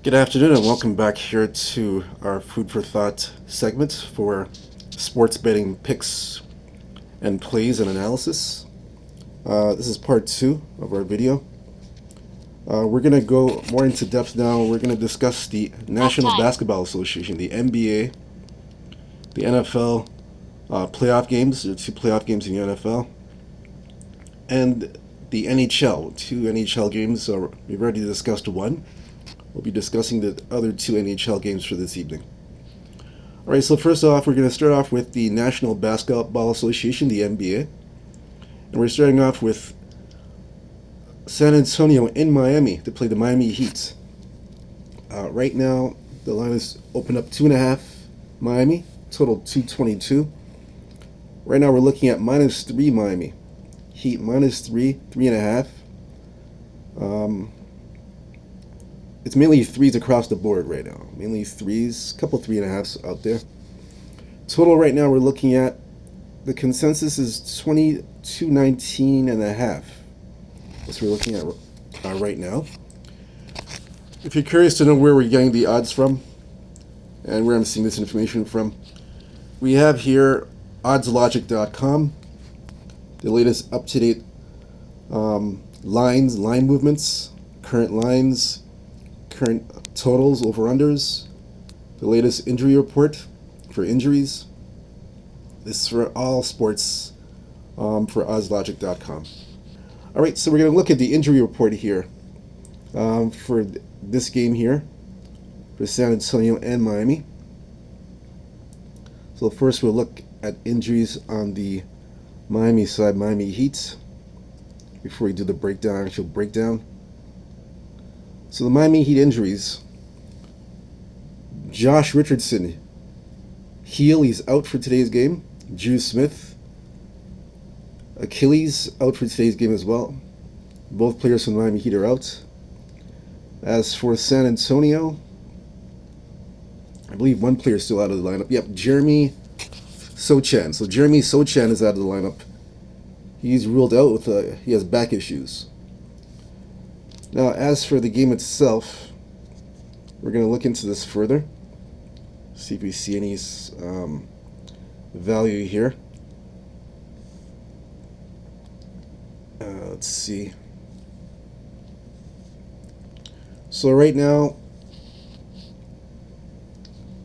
Good afternoon and welcome back here to our Food for Thought segment for sports betting picks and plays and analysis. This is part two of our video. We're going to go more into depth now. We're going to discuss the National Basketball Association, the NBA, the NFL playoff games. There are two playoff games in the NFL, and the NHL, two NHL games. We've already discussed one. We'll be discussing the other two NHL games for this evening. All right, so first off, we're going to start off with the National Basketball Association, the NBA. And we're starting off with San Antonio in Miami to play the Miami Heat. Right now, the line is open up 2.5 Miami, total 222. Right now, we're looking at -3 Miami. Heat -3, 3.5. It's mainly threes across the board right now. Mainly threes, a couple 3.5s out there. Total right now we're looking at, the consensus is 2219.5. That's what we're looking at right now. If you're curious to know where we're getting the odds from and where I'm seeing this information from, we have here oddslogic.com, the latest up-to-date line movements, current lines, current totals, over-unders, the latest injury report for injuries. This is for all sports for oddslogic.com. All right, so we're going to look at the injury report here for this game here for San Antonio and Miami. So first we'll look at injuries on the Miami side, Miami Heat, before we do the actual breakdown. So the Miami Heat injuries: Josh Richardson, heel, he's out for today's game. Drew Smith, Achilles, out for today's game as well. Both players from the Miami Heat are out. As for San Antonio, I believe one player is still out of the lineup. Yep, Jeremy Sochan. So Jeremy Sochan is out of the lineup. He's ruled out with he has back issues. Now, as for the game itself, we're going to look into this further, see if we see any value here. Let's see. So right now,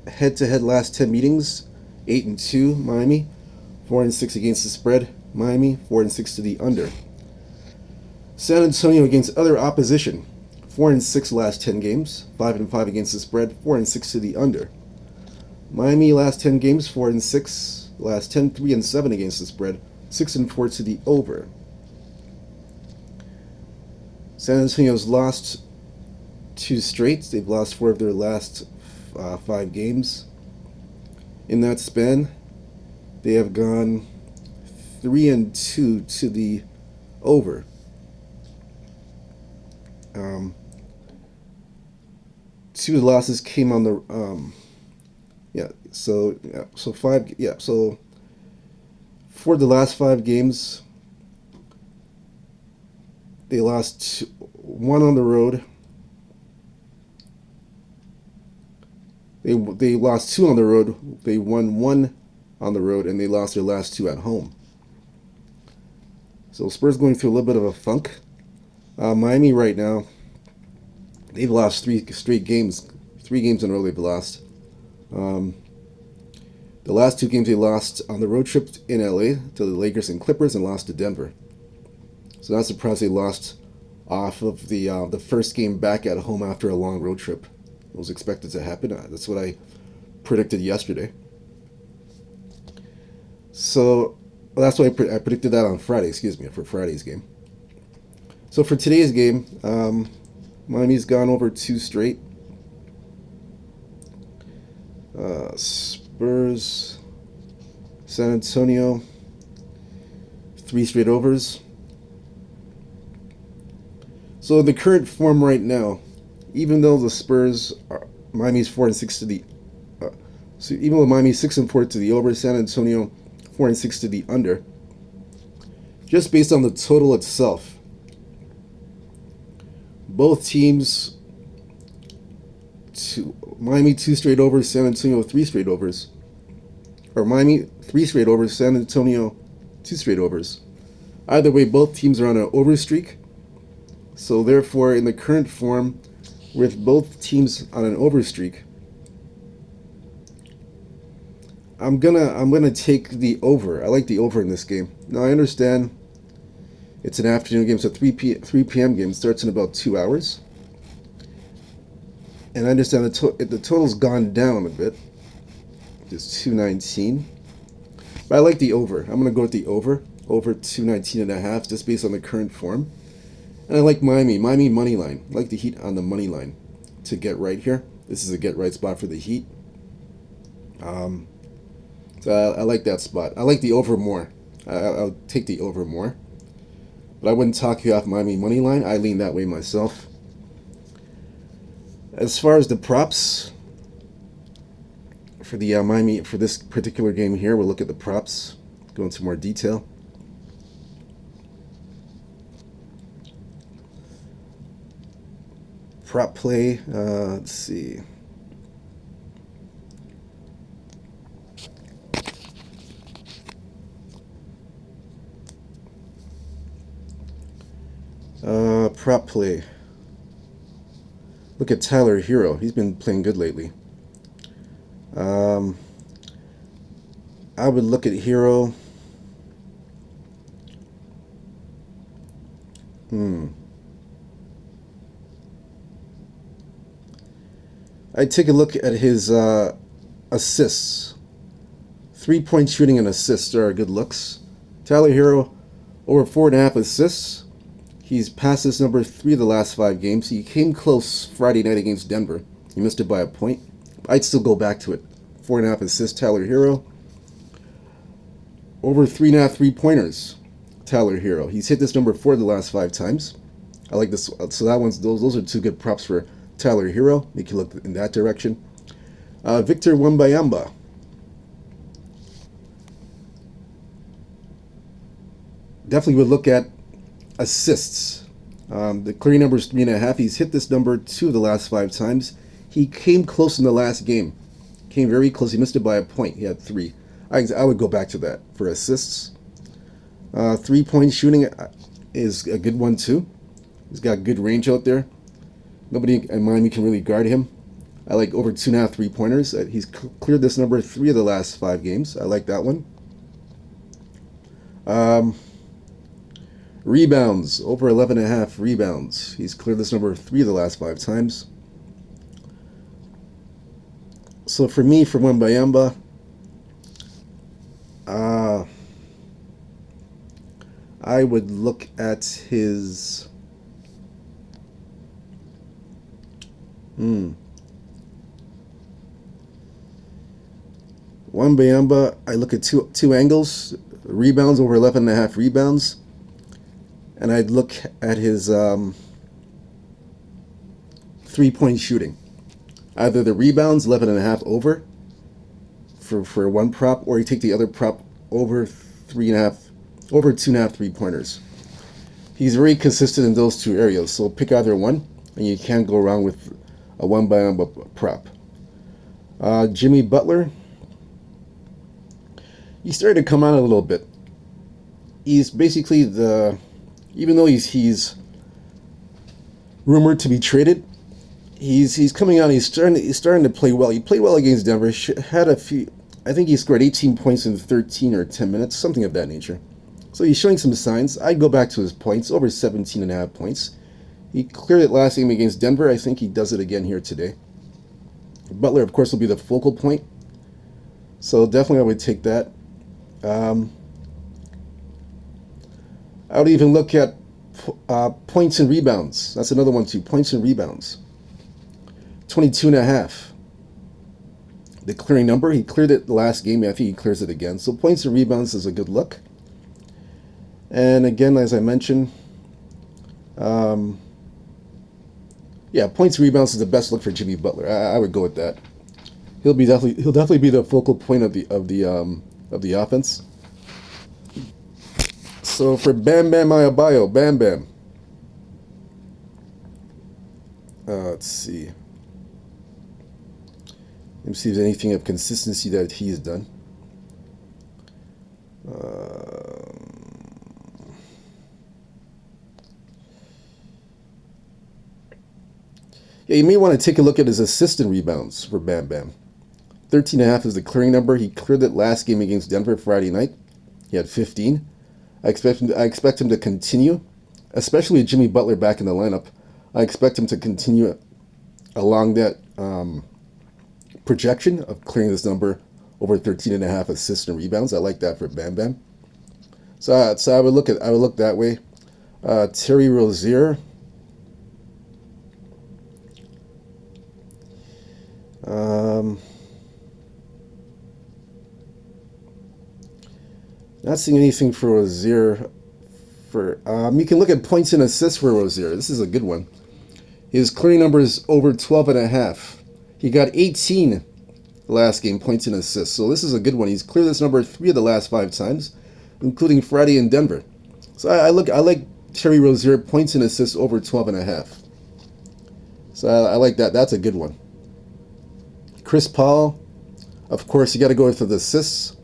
head-to-head last 10 meetings, 8-2 Miami, 4-6 against the spread Miami, 4-6 to the under. San Antonio against other opposition, 4-6 last 10 games, 5-5 against the spread, 4-6 to the under. Miami last 10 games, 4-6, last 10, 3-7 against the spread, 6-4 to the over. San Antonio's lost 2 straight. They've lost 4 of their last 5 games. In that span, they have gone 3-2 to the over. Two of the losses came on the so for the last 5 games they lost 1 on the road. They lost 2 on the road. They won 1 on the road, and they lost their last 2 at home. So Spurs going through a little bit of a funk. Miami right now, they've lost 3 straight games. 3 games in a row they've lost. The last 2 games they lost on the road trip in LA to the Lakers and Clippers, and lost to Denver. So not surprised they lost off of the first game back at home after a long road trip. It was expected to happen. That's what I predicted yesterday. So that's why I predicted that on Friday. For Friday's game. So for today's game, Miami's gone over 2 straight. Spurs, San Antonio, 3 straight overs. So in the current form right now, even though the Spurs Miami's 4-6 to the so even though Miami's 6-4 to the over, San Antonio 4-6 to the under, just based on the total itself, both teams Miami 2 straight overs, San Antonio 3 straight overs. Or Miami 3 straight overs, San Antonio 2 straight overs. Either way, both teams are on an over streak. So therefore, in the current form, with both teams on an over streak, I'm gonna take the over. I like the over in this game. Now I understand it's an afternoon game, so 3 p.m. game. It starts in about 2 hours, and I understand the total's gone down a bit. It's 219, but I like the over. I'm gonna go with the over 219.5, just based on the current form. And I like Miami money line. I like the Heat on the money line to get right here. This is a get right spot for the Heat. So I like that spot. I like the over more. I'll take the over more. But I wouldn't talk you off Miami money line. I lean that way myself. As far as the props for the Miami for this particular game here, we'll look at the props. Go into more detail. Prop play. Let's see. Prop play. Look at Tyler Hero. He's been playing good lately. I would look at Hero. I'd take a look at his assists. 3-point shooting and assists are good looks. Tyler Hero, over 4.5 assists. He's passed this number 3 of the last 5 games. He came close Friday night against Denver. He missed it by a point. I'd still go back to it. 4.5 assists, Tyler Hero. Over 3.5 3-pointers, Tyler Hero. He's hit this number 4 of the last 5 times. I like this. So those are 2 good props for Tyler Hero. Make you look in that direction. Victor Wembanyama. Definitely would look at assists. The clearing number is 3.5. He's hit this number 2 of the last 5 times. He came close in the last game. Came very close. He missed it by a point. He had 3. I would go back to that for assists. 3-point shooting is a good one too. He's got good range out there. Nobody in Miami can really guard him. I like over 2.5 3-pointers. He's cleared this number 3 of the last 5 games. I like that one. Rebounds, over 11.5 rebounds. He's cleared this number 3 of the last 5 times. So for me, for Wembanyama, I would look at his Wembanyama. I look at two angles: rebounds, over 11.5 rebounds, and I'd look at his 3-point shooting. Either the rebounds 11.5 over for one prop, or you take the other prop over 2.5 3-pointers. He's very consistent in those 2 areas, so pick either one, and you can't go wrong with a Wembanyama prop. Jimmy Butler, he's starting to come on a little bit. He's basically even though he's rumored to be traded, he's coming on. He's starting to play well. He played well against Denver. Had a few. I think he scored 18 points in 13 or 10 minutes, something of that nature. So he's showing some signs. I'd go back to his points, over 17.5 points. He cleared it last game against Denver. I think he does it again here today. Butler, of course, will be the focal point. So definitely I would take that. I would even look at points and rebounds. That's another one too. Points and rebounds. 22.5. The clearing number. He cleared it the last game. I think he clears it again. So points and rebounds is a good look. And again, as I mentioned, points and rebounds is the best look for Jimmy Butler. I would go with that. He'll definitely be the focal point of the offense. So for Bam Bam Adebayo, Bam Bam. Let's see. Let me see if there's anything of consistency that he's done. Yeah, you may want to take a look at his assist and rebounds for Bam Bam. 13.5 is the clearing number. He cleared it last game against Denver Friday night. He had 15. I expect him to continue, especially with Jimmy Butler back in the lineup. I expect him to continue along that projection of clearing this number over 13.5 assists and rebounds. I like that for Bam Bam. So I would look that way. Terry Rozier. Not seeing anything for Rozier. You can look at points and assists for Rozier. This is a good one. His clearing number is over 12.5. He got 18 last game, points and assists. So this is a good one. He's cleared this number 3 of the last 5 times, including Friday in Denver. So I like Terry Rozier, points and assists over 12.5. So I like that. That's a good one. Chris Paul, of course, you got to go for the assists.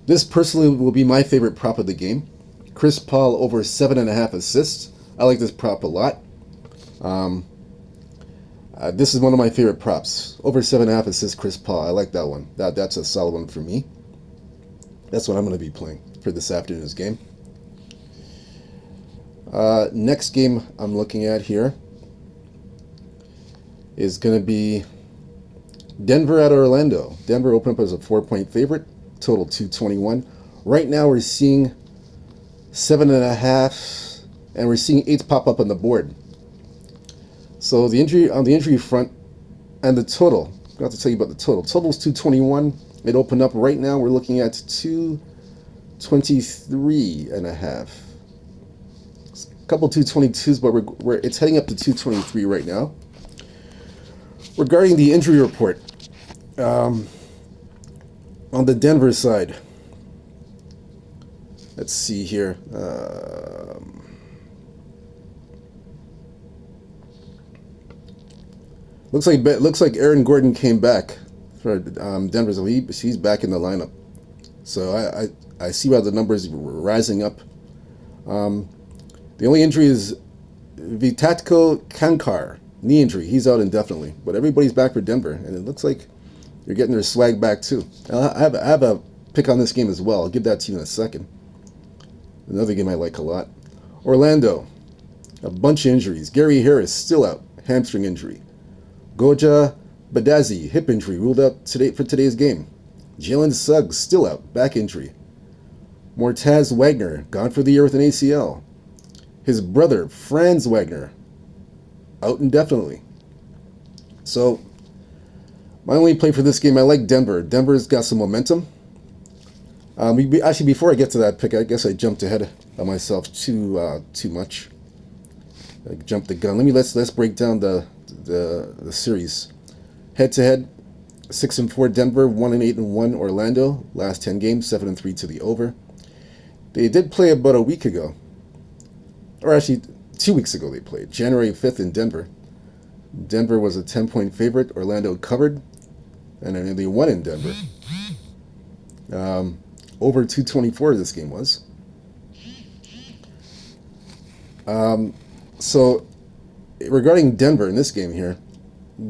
This personally will be my favorite prop of the game. Chris Paul over 7.5 assists. I like this prop a lot. This is one of my favorite props. Over 7.5 assists, Chris Paul. I like that one. That's a solid one for me. That's what I'm going to be playing for this afternoon's game. Next game I'm looking at here is going to be Denver at Orlando. Denver opened up as a 4-point favorite, total 221. Right now we're seeing 7.5, and we're seeing 8 pop up on the board. So on the injury front, and the total, I have to tell you about the total. Total is 221. It opened up right now. We're looking at 223.5. A couple 222s, but it's heading up to 223 right now. Regarding the injury report, on the Denver side, let's see here. Looks like Aaron Gordon came back for Denver, so he's back in the lineup. So I see why the numbers were rising up. The only injury is Vitatko Kankar, knee injury. He's out indefinitely, but everybody's back for Denver, and it looks like they're getting their swag back too. I have a pick on this game as well. I'll give that to you in a second. Another game I like a lot. Orlando, a bunch of injuries. Gary Harris still out, hamstring injury. Goja Badazi, hip injury, ruled out today for today's game. Jalen Suggs still out, back injury. Mortaz Wagner, gone for the year with an ACL. His brother, Franz Wagner, out indefinitely. So, my only play for this game, I like Denver. Denver's got some momentum. Actually, before I get to that pick, I guess I jumped ahead of myself too much. I jumped the gun. Let's break down the series. Head to head, 6-4 Denver, 1-8-1 Orlando. Last 10 games, 7-3 to the over. They did play about a week ago, or actually 2 weeks ago. They played January 5th in Denver. Denver was a 10-point favorite. Orlando covered, and then they won in Denver. Over 224 this game was. So regarding Denver in this game here,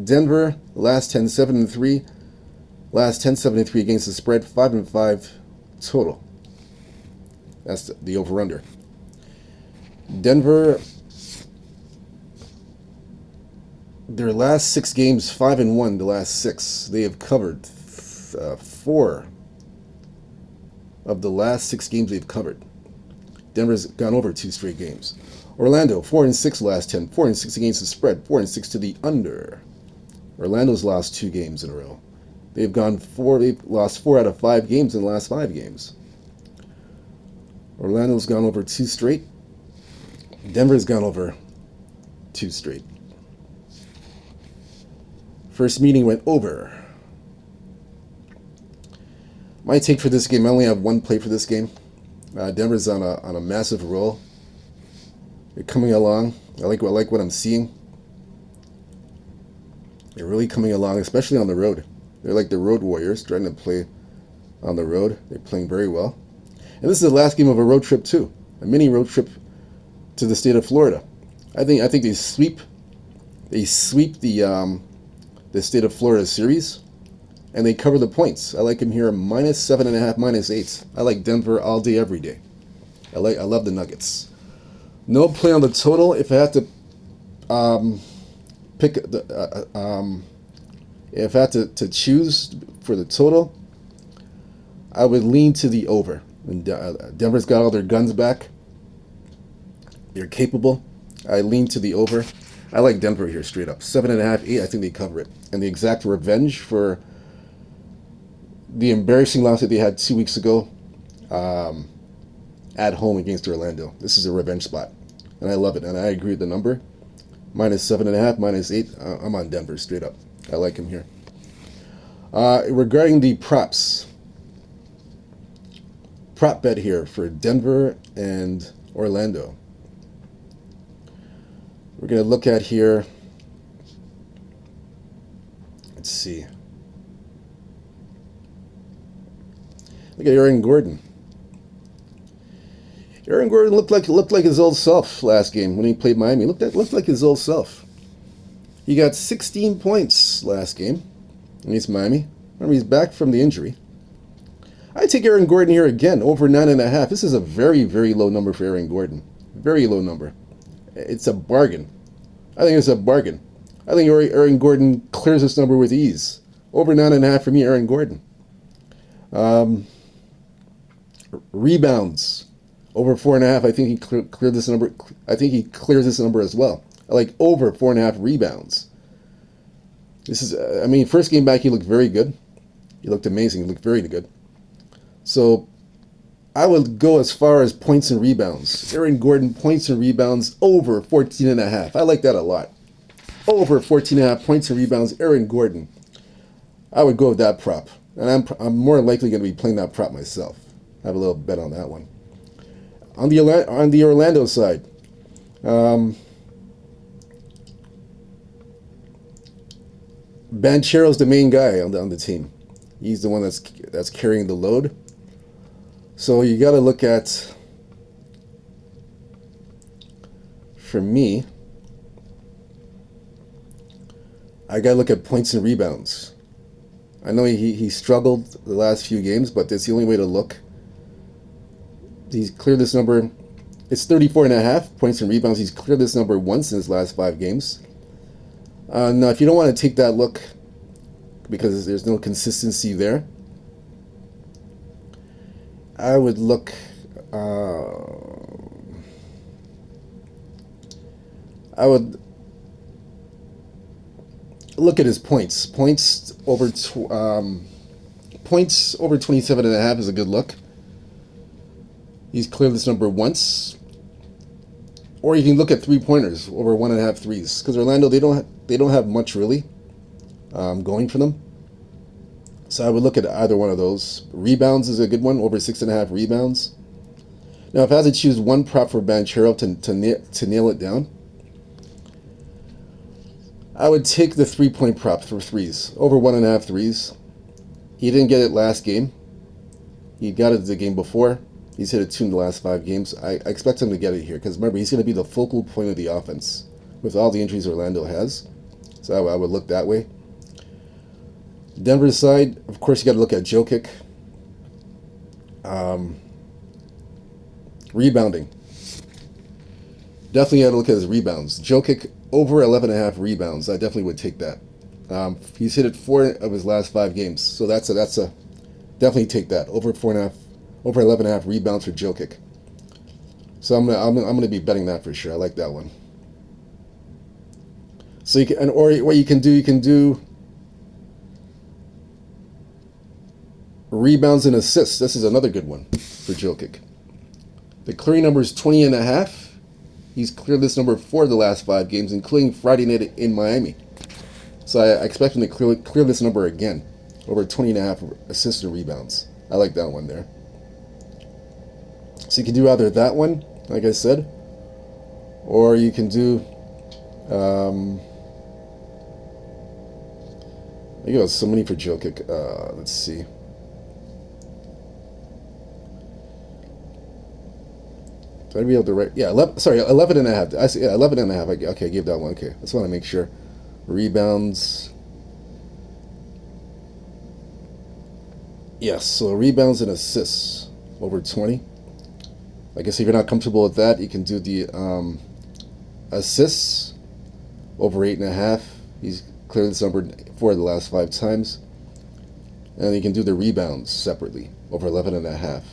Denver last 10 7-3, last 10 7-3 against the spread, 5-5 total. That's the over/under. Denver, their last 6 games, 5-1. The last 6, they have covered 4 of the last 6 games they've covered. Denver's gone over 2 straight games. Orlando, 4-6 last 10, 4-6 against the spread, 4-6 to the under. Orlando's lost 2 games in a row. They've lost 4 out of 5 games in the last 5 games. Orlando's gone over 2 straight. Denver's gone over 2 straight. First meeting went over. My take for this game, I only have one play for this game. Denver's on a massive roll. They're coming along. I like what I'm seeing. They're really coming along, especially on the road. They're like the road warriors trying to play on the road. They're playing very well. And this is the last game of a road trip too, a mini road trip to the state of Florida. I think they sweep the state of Florida series, and they cover the points. I like them here -7.5, -8. I like Denver all day, every day. I love the Nuggets. No play on the total. If I had to pick the if I had to choose for the total, I would lean to the over. And Denver's got all their guns back. They're capable. I lean to the over. I like Denver here straight up. 7.5, 8. I think they cover it. And the exact revenge for the embarrassing loss that they had 2 weeks ago at home against Orlando. This is a revenge spot. And I love it. And I agree with the number. -7.5, -8. I'm on Denver straight up. I like him here. Regarding the props, prop bet here for Denver and Orlando. We're going to look at here. Let's see. Look at Aaron Gordon. Aaron Gordon looked like his old self last game when he played Miami. Looked like his old self. He got 16 points last game against Miami. Remember, he's back from the injury. I take Aaron Gordon here again, over 9.5. This is a very, very low number for Aaron Gordon. Very low number. It's a bargain. I think it's a bargain. I think Aaron Gordon clears this number with ease. Over 9.5 for me, Aaron Gordon. Rebounds. Over 4.5. I think he cleared this number. I think he clears this number as well. I like over 4.5 rebounds. This is, first game back he looked very good. He looked amazing. He looked very good. So I would go as far as points and rebounds. Aaron Gordon, points and rebounds, over 14.5. I like that a lot. Over 14.5 points and rebounds, Aaron Gordon. I would go with that prop. And I'm more likely going to be playing that prop myself. I have a little bet on that one. On the Orlando side, Banchero's the main guy on the team. He's the one that's carrying the load. So you got to look at, for me, I got to look at points and rebounds. I know he struggled the last few games, but that's the only way to look. He's cleared this number. It's 34.5 points and rebounds. He's cleared this number once in his last 5 games. Now, if you don't want to take that look because there's no consistency there, I would look. I would look at his points. Points over 27.5 is a good look. He's cleared this number once. Or you can look at 3-pointers over 1.5 threes, because Orlando they don't have much really going for them. So I would look at either one of those. Rebounds is a good one, over 6.5 rebounds. Now, if I had to choose one prop for Banchero to nail it down, I would take the 3-point prop for threes, over 1.5 threes. He didn't get it last game. He got it the game before. He's hit it 2 in the last 5 games. I expect him to get it here because remember, he's going to be the focal point of the offense with all the injuries Orlando has. So I would look that way. Denver's side, of course, you got to look at Jokic. Rebounding. Definitely got to look at his rebounds. Jokic over 11.5 rebounds. I definitely would take that. He's hit it 4 of his last 5 games. So that's a definitely take that. Over 11.5 rebounds for Jokic. So I'm gonna be betting that for sure. I like that one. So what you can do rebounds and assists. This is another good one for Jokic. The clearing number is 20.5. He's cleared this number 4 of the last 5 games, including Friday night in Miami. So I expect him to clear this number again, over 20.5 assists and rebounds. I like that one there. So you can do either that one, like I said, or you can do I got so many for Jokic. Let's see. Did I be able to write? Yeah, 11, sorry, 11 and a half. I see, yeah, 11 and a half. Okay, I gave that one. Okay, I just want to make sure. Rebounds. Yes, so rebounds and assists over 20. I guess if you're not comfortable with that, you can do the assists over 8.5. He's cleared this number 4 of the last 5 times. And you can do the rebounds separately over 11 and a half.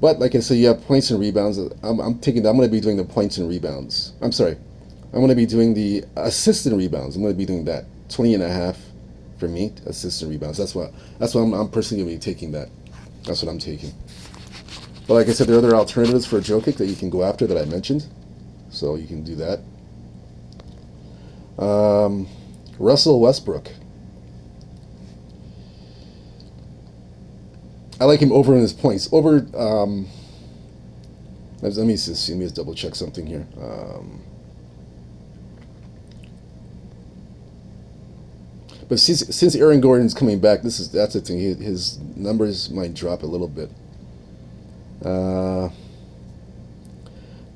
But like I said, you have points and rebounds. I'm going to be doing the points and rebounds. I'm sorry. I'm going to be doing the assists and rebounds. I'm going to be doing that 20 and a half for me, assists and rebounds. That's what I'm personally going to be taking that. That's what I'm taking. But like I said, there are other alternatives for Jokic that you can go after that I mentioned. So you can do that. Russell Westbrook. I like him over in his points. Over, let me see. Let me just double check something here. But since Aaron Gordon's coming back, that's the thing. His numbers might drop a little bit. The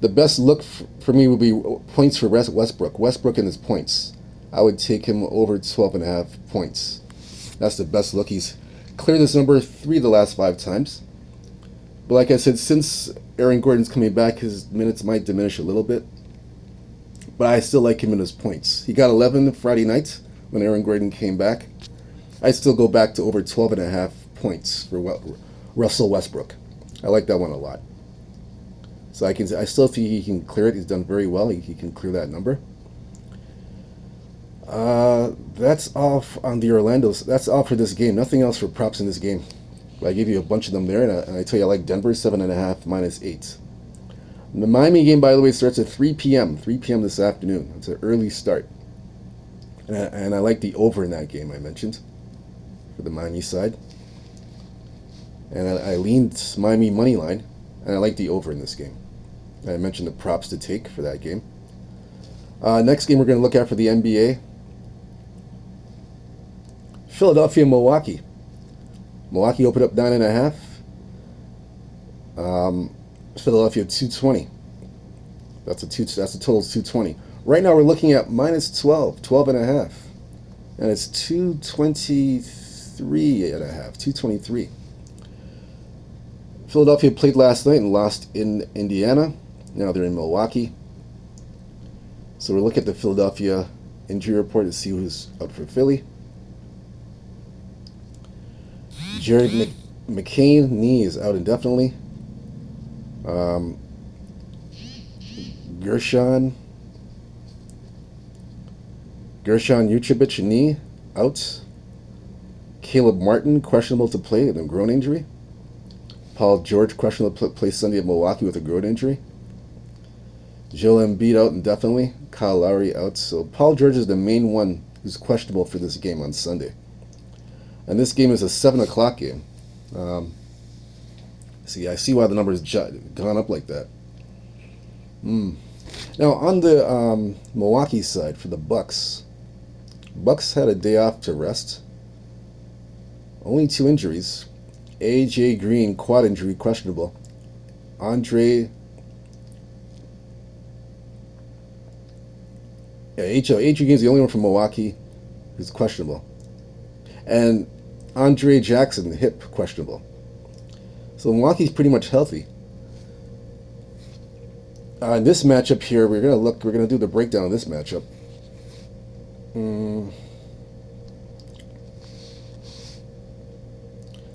best look for me would be points for Westbrook. Westbrook and his points. I would take him over 12.5 points. That's the best look. He's cleared this number 3 of the last 5 times. But like I said, since Aaron Gordon's coming back, his minutes might diminish a little bit. But I still like him in his points. He got 11 Friday night when Aaron Gordon came back. I still go back to over 12.5 points for Russell Westbrook. I like that one a lot. So I still think he can clear it. He's done very well. He can clear that number. That's all on the Orlando's. That's all for this game. Nothing else for props in this game. I gave you a bunch of them there, and I tell you I like Denver 7.5 -8. The Miami game, by the way, starts at 3 p.m. 3 p.m. this afternoon. It's an early start, and I like the over in that game I mentioned for the Miami side, and I leaned Miami money line, and I like the over in this game. I mentioned the props to take for that game. Next game we're going to look at for the NBA. Philadelphia, Milwaukee. Milwaukee opened up 9.5. Philadelphia 220. That's a total of 220. Right now we're looking at -12, 12.5, and it's 223.5, 223. Philadelphia played last night and lost in Indiana. Now they're in Milwaukee. So we'll look at the Philadelphia injury report to see who's out for Philly. Jared McCain, knee is out indefinitely. Gershon Yuchevich, knee, out. Caleb Martin, questionable to play with a groin injury. Paul George, questionable to play Sunday at Milwaukee with a groin injury. Joel Embiid out indefinitely. Kyle Lowry out. So Paul George is the main one who's questionable for this game on Sunday. And this game is a 7 o'clock game. See, I see why the number's gone up like that. Now, on the Milwaukee side for the Bucks had a day off to rest. Only 2 injuries. AJ Green, quad injury, questionable. AJ Green is the only one from Milwaukee who's questionable. And Andre Jackson, hip, questionable. So Milwaukee's pretty much healthy. In this matchup here, we're gonna do the breakdown of this matchup.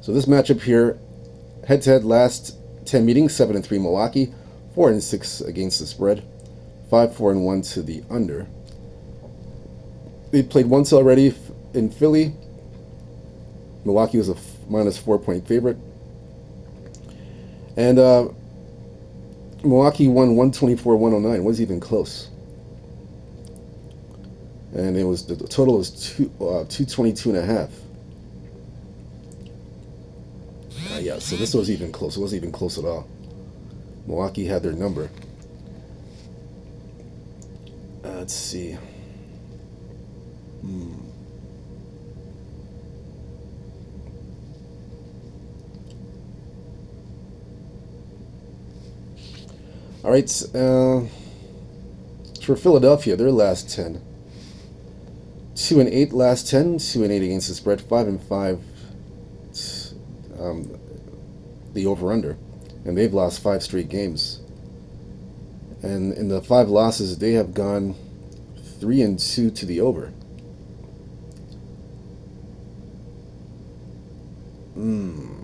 So this matchup here, head-to-head last 10 meetings, 7-3 Milwaukee, 4-6 against the spread, 5-4-1 to the under. They played once already in Philly. Milwaukee was a -4-point favorite. And Milwaukee won 124-109. It wasn't even close. And the total was 222.5. Yeah, so this was even close. It wasn't even close at all. Milwaukee had their number. Let's see. Hmm. All right. For Philadelphia, their last 10. 2-8 last 10, 2-8 against the spread, 5-5 um, the over under, and they've lost 5 straight games. And in the 5 losses, they have gone 3-2 to the over.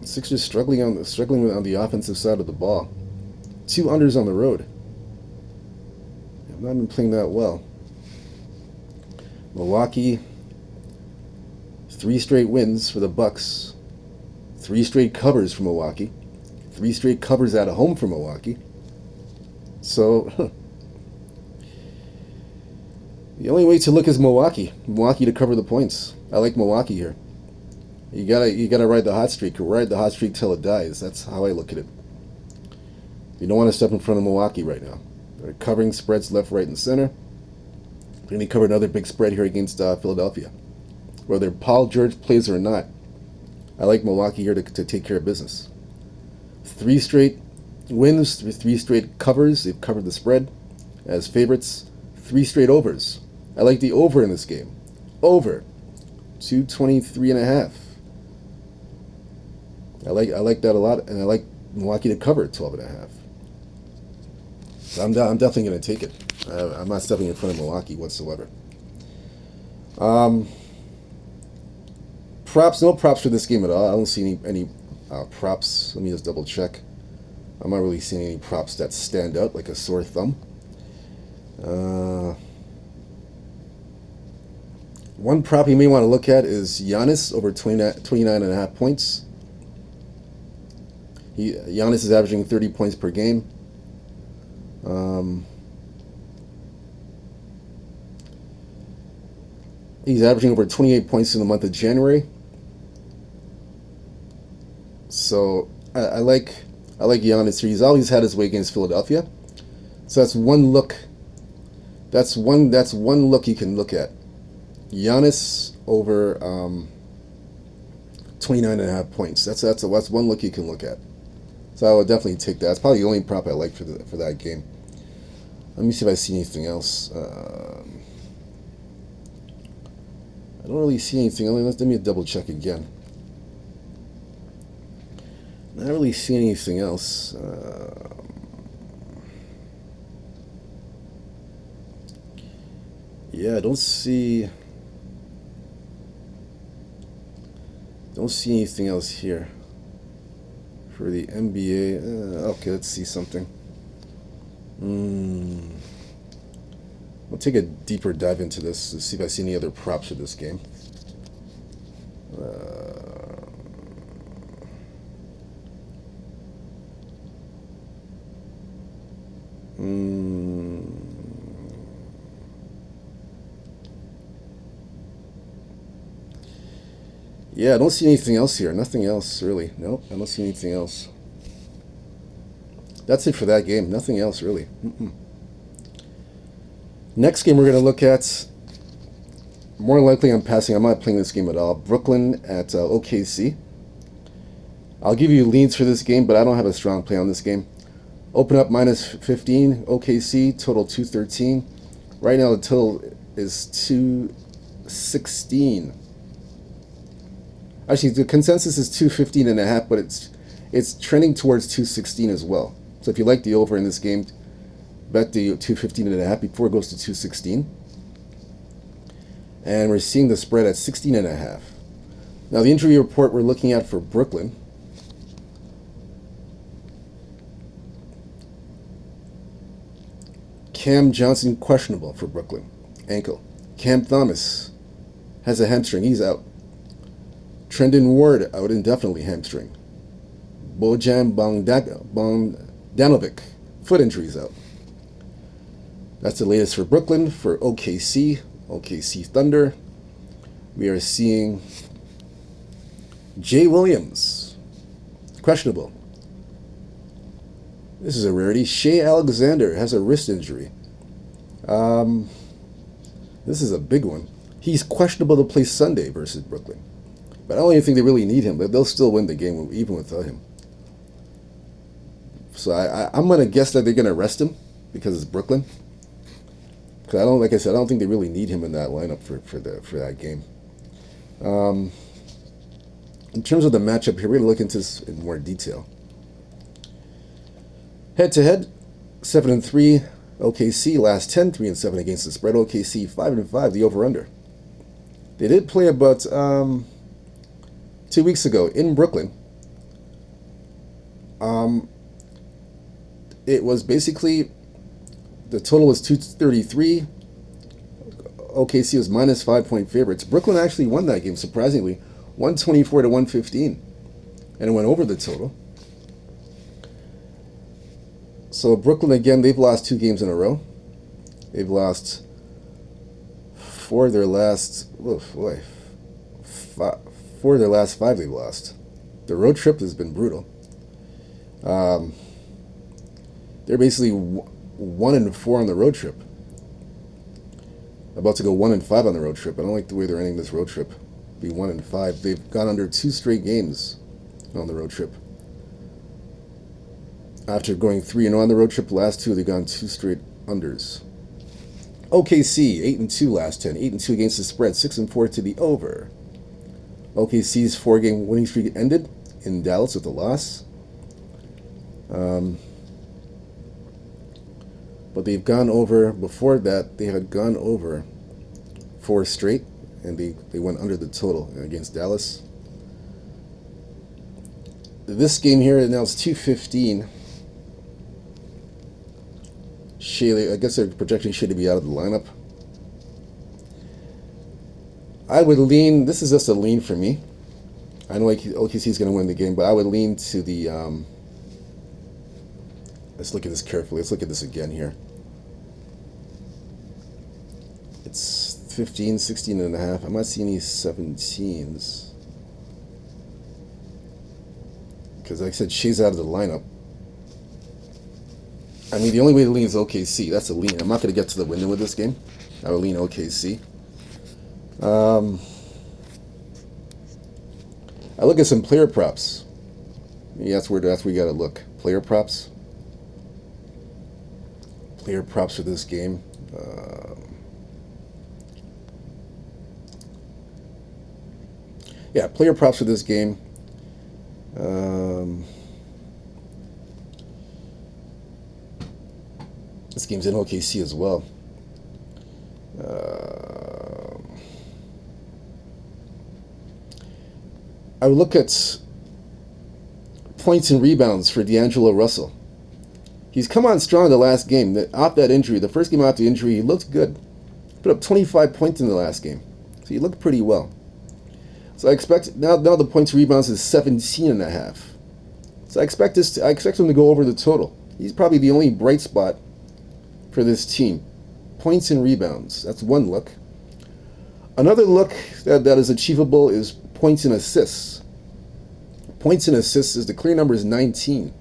Sixers struggling on the offensive side of the ball. 2 unders on the road. Have not been playing that well. Milwaukee, 3 straight wins for the Bucks. 3 straight covers for Milwaukee. 3 straight covers at home for Milwaukee. So the only way to look is Milwaukee. Milwaukee to cover the points. I like Milwaukee here. You gotta ride the hot streak. Ride the hot streak till it dies. That's how I look at it. You don't want to step in front of Milwaukee right now. They're covering spreads left, right, and center. They're going to cover another big spread here against Philadelphia. Whether Paul George plays or not, I like Milwaukee here to take care of business. 3 straight wins, 3 straight covers. They've covered the spread as favorites. 3 straight overs. I like the over in this game. Over 223.5. I like that a lot, and I like Milwaukee to cover 12.5. So I'm definitely going to take it. I'm not stepping in front of Milwaukee whatsoever. Um, Props, no props for this game at all. I don't see any props. Let me just double check. I'm not really seeing any props that stand out like a sore thumb. One prop you may want to look at is Giannis over 29.5 points. Giannis is averaging 30 points per game. He's averaging over 28 points in the month of January. So I like Giannis here. He's always had his way against Philadelphia. So that's one look. That's one look you can look at. Giannis over 29.5 points. That's one look you can look at. So I would definitely take that. That's probably the only prop I like for that game. Let me see if I see anything else. I don't really see anything. Let me double check again. Not really see anything else. Yeah, I don't see anything else here for the NBA. Okay, let's see something. We'll take a deeper dive into this to see if I see any other props for this game. Yeah, I don't see anything else here. Nothing else, really. Nope, I don't see anything else. That's it for that game. Nothing else, really. Next game we're going to look at, more likely I'm passing. I'm not playing this game at all. Brooklyn at OKC. I'll give you leads for this game, but I don't have a strong play on this game. Open up -15, OKC, total 213. Right now the total is 216. Actually, the consensus is 215.5, but it's trending towards 216 as well. So if you like the over in this game, bet the 215.5 before it goes to 216. And we're seeing the spread at 16.5. Now the injury report we're looking at for Brooklyn. Cam Johnson questionable for Brooklyn, ankle. Cam Thomas has a hamstring, he's out. Trendon Ward out indefinitely, hamstring. Bojan Bogdanovic, foot injuries out. That's the latest for Brooklyn. For OKC Thunder, we are seeing Jay Williams, questionable. This is a rarity. Shea Alexander has a wrist injury. This is a big one. He's questionable to play Sunday versus Brooklyn. But I don't even think they really need him. They'll still win the game even without him. So I'm going to guess that they're going to rest him because it's Brooklyn. Because like I said, I don't think they really need him in that lineup for that game. In terms of the matchup here, we're going to look into this in more detail. Head to head, 7-3 OKC, last 10, 3-7 against the spread. OKC 5-5, the over/under. They did play about 2 weeks ago in Brooklyn. It was basically, the total was 233. OKC was minus 5-point favorites. Brooklyn actually won that game, surprisingly, 124-115, and it went over the total. So Brooklyn, again, they've lost 2 games in a row. They've lost 4 of their last, 4 of their last 5 they've lost. The road trip has been brutal. They're basically 1-4 on the road trip. About to go 1-5 on the road trip. I don't like the way they're ending this road trip. Be 1-5. They've gone under 2 straight games on the road trip. After going 3-0 on the road trip, the last 2 they've gone 2 straight unders. OKC 8-2 last 10, 8-2 against the spread, 6-4 to the over. OKC's 4-game winning streak ended in Dallas with a loss. But they've gone over, before that, they had gone over 4 straight, and they went under the total against Dallas. This game here, now it's 2:15. Shea, I guess they're projecting Shea to be out of the lineup. I would lean, this is just a lean for me. I know OKC is going to win the game, but I would lean to the, let's look at this carefully. Let's look at this again here. It's 15, 16.5. I'm not seeing any 17s. Because like I said, Shea's out of the lineup. I mean, the only way to lean is OKC. That's a lean. I'm not going to get to the window with this game. I would lean OKC. I look at some player props. Yeah, that's where you got to look. Player props. Player props for this game. Yeah, player props for this game. This game's in OKC as well. I would look at points and rebounds for D'Angelo Russell. He's come on strong the last game. Off that injury, the first game after the injury, he looked good. Put up 25 points in the last game. So he looked pretty well. So I expect, now the points and rebounds is 17.5. So I expect him to go over the total. He's probably the only bright spot for this team. Points and rebounds. That's one look. Another look that is achievable is points and assists. Points and assists is the clear number is 19.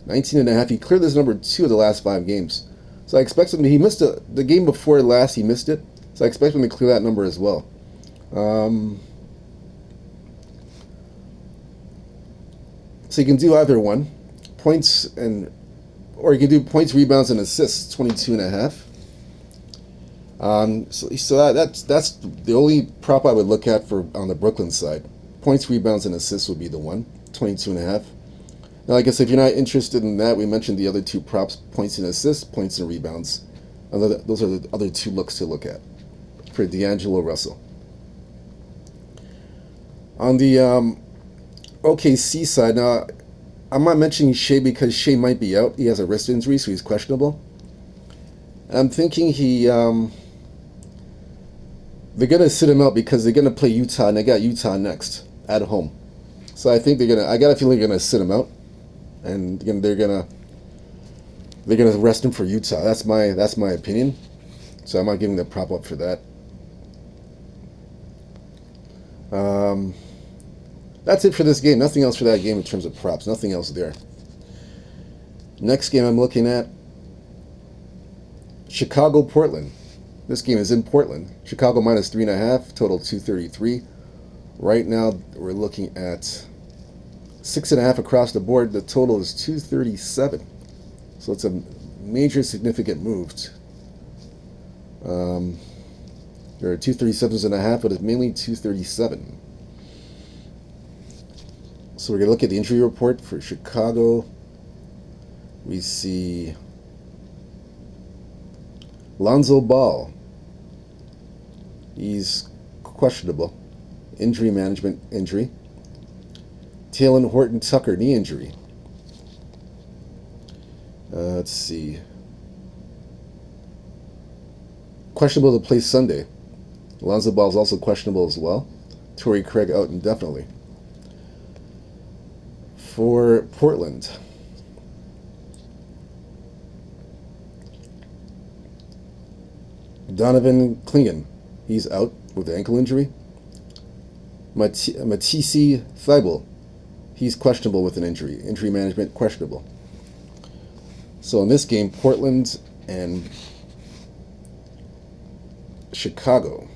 19.5. He cleared this number 2 of the last 5 games. So I expect him to, he missed the game before last, he missed it. So I expect him to clear that number as well. So you can do either one. Points and, or you can do points, rebounds, and assists, 22.5. So that's the only prop I would look at for on the Brooklyn side. Points, rebounds, and assists would be the one, 22.5. Now, like I said, if you're not interested in that, we mentioned the other 2 props, points and assists, points and rebounds. Those are the other 2 looks to look at for D'Angelo Russell. On the OKC side, now, I'm not mentioning Shea because Shea might be out. He has a wrist injury, so he's questionable. I'm thinking they're going to sit him out because they're going to play Utah, and they got Utah next at home. So I think I got a feeling they're going to sit him out, and they're going to rest him for Utah. That's my opinion. So I'm not giving the prop up for that. That's it for this game. Nothing else for that game in terms of props. Nothing else there. Next game I'm looking at, Chicago-Portland. This game is in Portland. Chicago minus 3.5, total 233. Right now, we're looking at 6.5 across the board. The total is 237. So it's a major significant move. There are 237.5, but it's mainly 237. So we're going to look at the injury report for Chicago. We see Lonzo Ball. He's questionable. Injury management injury. Taylor Horton-Tucker, knee injury. Let's see. Questionable to play Sunday. Lonzo Ball is also questionable as well. Torrey Craig out indefinitely. For Portland, Donovan Clingan, he's out with an ankle injury. Matisse Thybulle, he's questionable with an injury. Injury management questionable. So in this game, Portland and Chicago.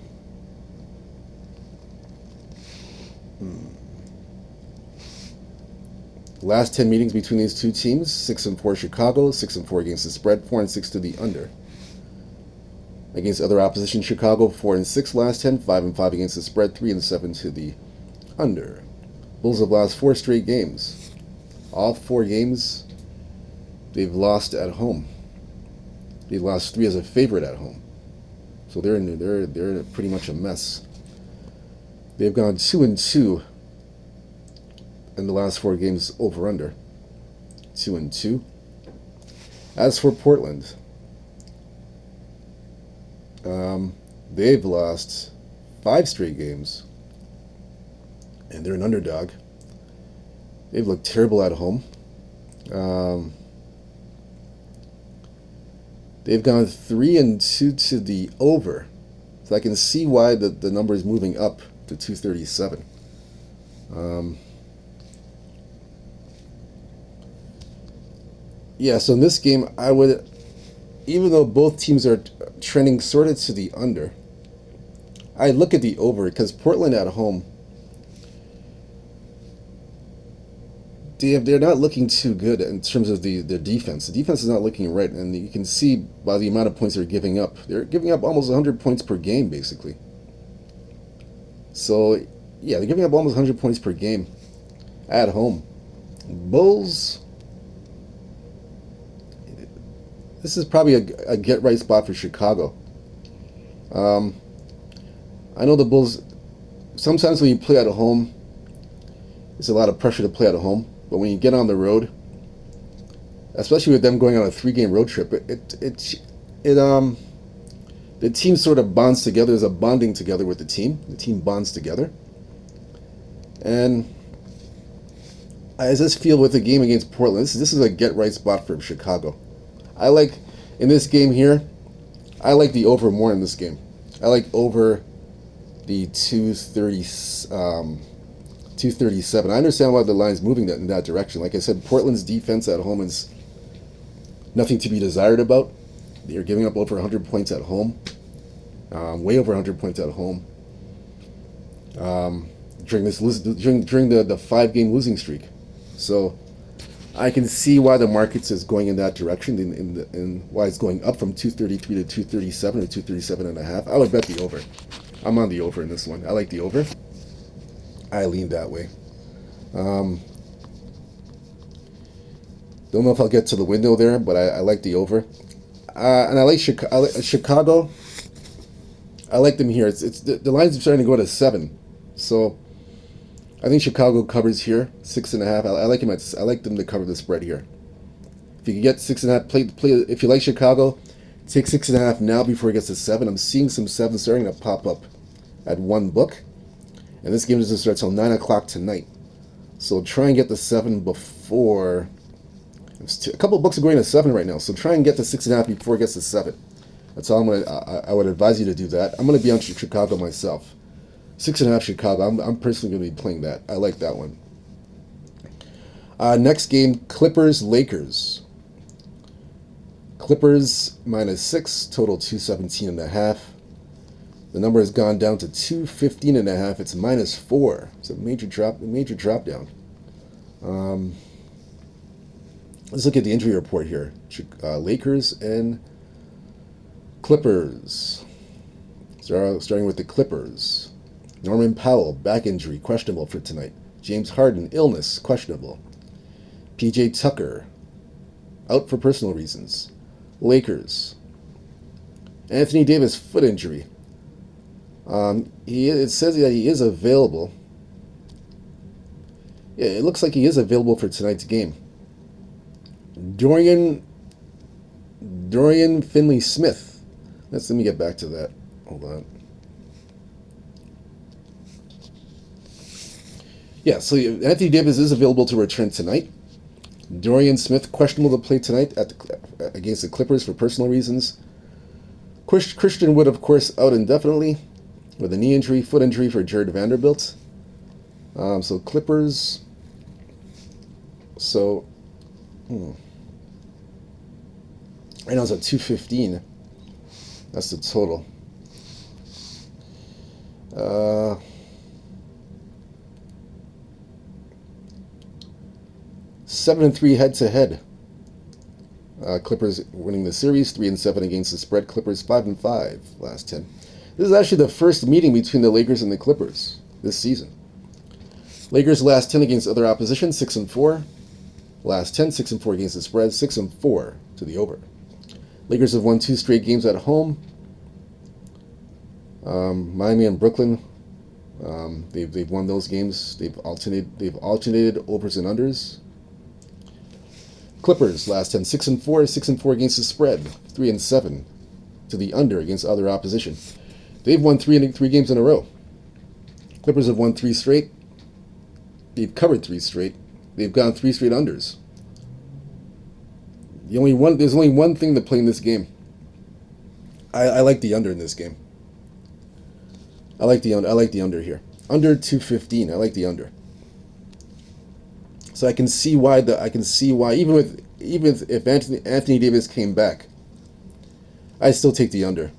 Last 10 meetings between these two teams: 6-4 Chicago, 6-4 against the spread, 4-6 to the under. Against other opposition, Chicago 4-6 last 10, 5-5 against the spread, 3-7 to the under. Bulls have lost 4 straight games. All 4 games they've lost at home. They lost 3 as a favorite at home. So they're pretty much a mess. They've gone 2-2 in the last 4 games over under. 2-2. As for Portland, they've lost 5 straight games, and they're an underdog. They've looked terrible at home. They've gone 3-2 to the over, so I can see why the number is moving up to 237. Yeah, so in this game, I would, even though both teams are trending sort of to the under, I look at the over because Portland at home, they're not looking too good in terms of their defense. The defense is not looking right, and you can see by the amount of points they're giving up. They're giving up almost 100 points per game, basically. So, yeah, they're giving up almost 100 points per game at home. Bulls, this is probably a get-right spot for Chicago. I know the Bulls, sometimes when you play at home, it's a lot of pressure to play at home. But when you get on the road, especially with them going on a 3-game road trip, the team sort of bonds together. There's a bonding together with the team. The team bonds together. And I just feel with the game against Portland, this is a get-right spot for Chicago. I like, in this game here, I like the over more in this game. I like over the 237. I understand why the line's moving in that direction. Like I said, Portland's defense at home is nothing to be desired about. They're giving up over 100 points at home, way over 100 points at home during the 5-game losing streak. So I can see why the market is going in that direction, and why it's going up from 233 to 237 or 237.5. I would bet the over. I'm on the over in this one. I like the over. I lean that way. Don't know if I'll get to the window there, but I like the over. And I like Chicago. I like them here. It's the lines are starting to go to 7, so I think Chicago covers here 6.5. I like them to cover the spread here. If you can get 6.5, play. If you like Chicago, take 6.5 now before it gets to 7. I'm seeing some 7 starting to pop up at one book. And this game doesn't start till 9 o'clock tonight. So try and get the 7 before. A couple of books are going to 7 right now. So try and get the 6.5 before it gets to 7. That's all I would advise you to do that. I'm going to be on Chicago myself. 6.5 Chicago. I'm personally going to be playing that. I like that one. Next game, Clippers-Lakers. Clippers -6, total 217.5. The number has gone down to 215.5. It's -4. It's a major drop down. Let's look at the injury report here. Lakers and Clippers. Starting with the Clippers. Norman Powell, back injury, questionable for tonight. James Harden, illness, questionable. PJ Tucker, out for personal reasons. Lakers. Anthony Davis, foot injury. It says that he is available. Yeah, it looks like he is available for tonight's game. Dorian Finley-Smith. Let me get back to that. Hold on. Yeah, so Anthony Davis is available to return tonight. Dorian Smith, questionable to play tonight against the Clippers for personal reasons. Christian Wood, of course, out indefinitely with a knee injury, foot injury for Jared Vanderbilt. So Clippers. So, right now it's at 215. That's the total. 7-3 head-to-head. Clippers winning the series, 3-7 against the spread. Clippers 5-5 last 10. This is actually the first meeting between the Lakers and the Clippers this season. Lakers last 10 against other opposition, 6-4. Last 10, 6-4 against the spread, 6-4 to the over. Lakers have won 2 straight games at home. Miami and Brooklyn, they've won those games. They've alternated overs and unders. Clippers last 10, 6-4, 6-4 against the spread, 3-7 to the under against other opposition. They've won 3 games in a row. Clippers have won 3 straight. They've covered 3 straight. They've gone 3 straight unders. There's only one thing to play in this game. I like the under in this game. I like the under here. Under 215. I like the under. So I can see why even if Anthony Davis came back, I still take the under.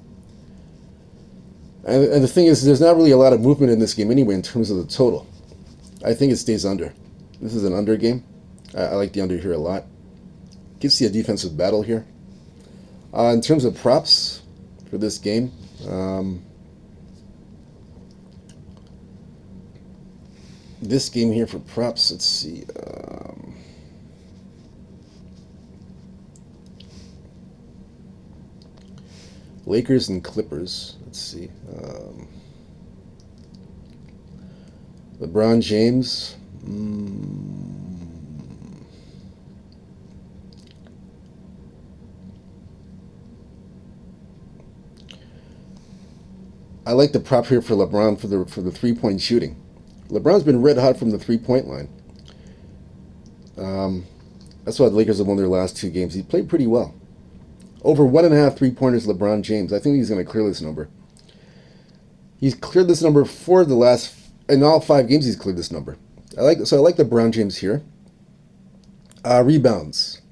And the thing is, there's not really a lot of movement in this game anyway in terms of the total. I think it stays under. This is an under game. I like the under here a lot. Gives you a defensive battle here. In terms of props for this game, this game here for props, let's see. Lakers and Clippers. Let's see. LeBron James. I like the prop here for LeBron for the 3-point shooting. LeBron's been red hot from the 3-point line. That's why the Lakers have won their last 2 games. He played pretty well. Over 1.5 3-pointers, LeBron James. I think he's going to clear this number. He's cleared this number in all 5 games. He's cleared this number. I like LeBron James here. Rebounds.